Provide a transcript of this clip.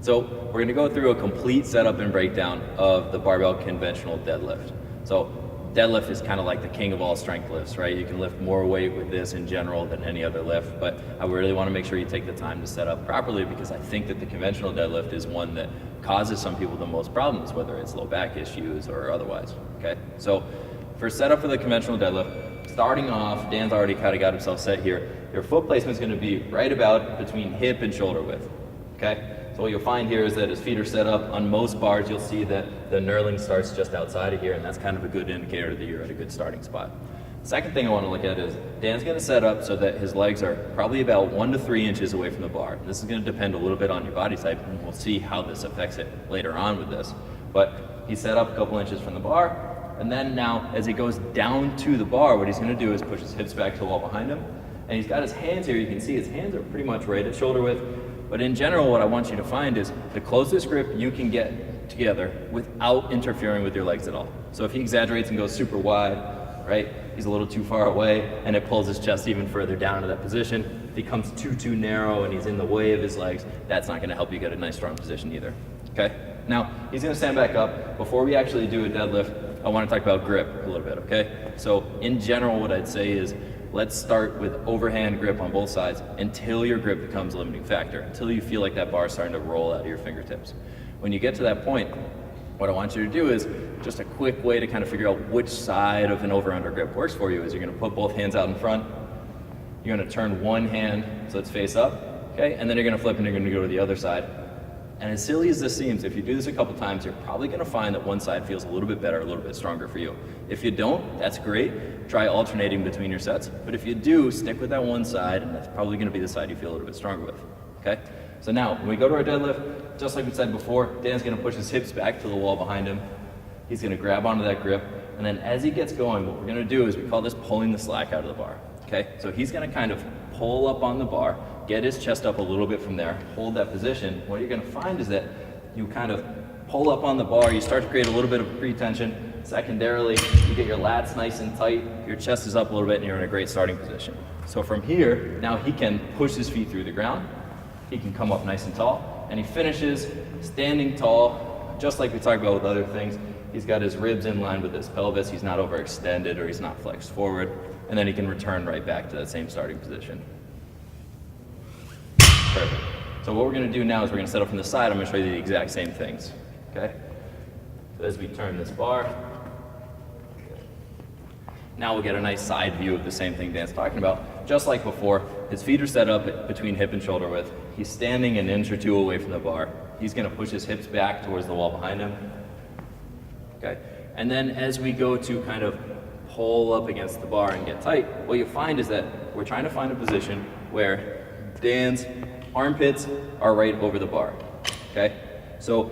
So we're gonna go through a complete setup and breakdown of the barbell conventional deadlift. So deadlift is kind of like the king of all strength lifts, right? You can lift more weight with this in general than any other lift, but I really want to make sure you take the time to set up properly, because I think that the conventional deadlift is one that causes some people the most problems, whether it's low back issues or otherwise, okay? So for setup for the conventional deadlift, starting off, Dan's already kind of got himself set here. Your foot placement is going to be right about between hip and shoulder width, okay? So what you'll find here is that his feet are set up. On most bars, you'll see that the knurling starts just outside of here, and that's kind of a good indicator that you're at a good starting spot. Second thing I want to look at is Dan's going to set up so that his legs are probably about 1 to 3 inches away from the bar. This is going to depend a little bit on your body type, and we'll see how this affects it later on with this. But he's set up a couple inches from the bar, and then now as he goes down to the bar, what he's going to do is push his hips back to the wall behind him, and he's got his hands here. You can see his hands are pretty much right at shoulder width. But in general, what I want you to find is the closest grip you can get together without interfering with your legs at all. So if he exaggerates and goes super wide, right, he's a little too far away and it pulls his chest even further down to that position. If he comes too narrow and he's in the way of his legs, that's not gonna help you get a nice strong position either, okay? Now, he's gonna stand back up. Before we actually do a deadlift, I wanna talk about grip a little bit, okay? So in general, what I'd say is, let's start with overhand grip on both sides until your grip becomes a limiting factor, until you feel like that bar is starting to roll out of your fingertips. When you get to that point, what I want you to do is just a quick way to kind of figure out which side of an over-under grip works for you is you're gonna put both hands out in front, you're gonna turn one hand so it's face up, okay? And then you're gonna flip and you're gonna go to the other side. And as silly as this seems, if you do this a couple times, you're probably gonna find that one side feels a little bit better, a little bit stronger for you. If you don't, that's great. Try alternating between your sets. But if you do, stick with that one side, and that's probably gonna be the side you feel a little bit stronger with, okay? So now, when we go to our deadlift, just like we said before, Dan's gonna push his hips back to the wall behind him. He's gonna grab onto that grip, and then as he gets going, what we're gonna do is we call this pulling the slack out of the bar, okay? So he's gonna kind of pull up on the bar, get his chest up a little bit from there, hold that position. What you're gonna find is that you kind of pull up on the bar, you start to create a little bit of pre-tension. Secondarily, you get your lats nice and tight, your chest is up a little bit, and you're in a great starting position. So from here, now he can push his feet through the ground, he can come up nice and tall, and he finishes standing tall, just like we talked about with other things. He's got his ribs in line with his pelvis, he's not overextended or he's not flexed forward, and then he can return right back to that same starting position. Perfect. So what we're gonna do now is we're gonna set up from the side. I'm gonna show you the exact same things, okay? So as we turn this bar, now we'll get a nice side view of the same thing Dan's talking about. Just like before, his feet are set up between hip and shoulder width. He's standing an inch or two away from the bar. He's gonna push his hips back towards the wall behind him, okay? And then as we go to kind of pull up against the bar and get tight, what you find is that we're trying to find a position where Dan's armpits are right over the bar, okay? So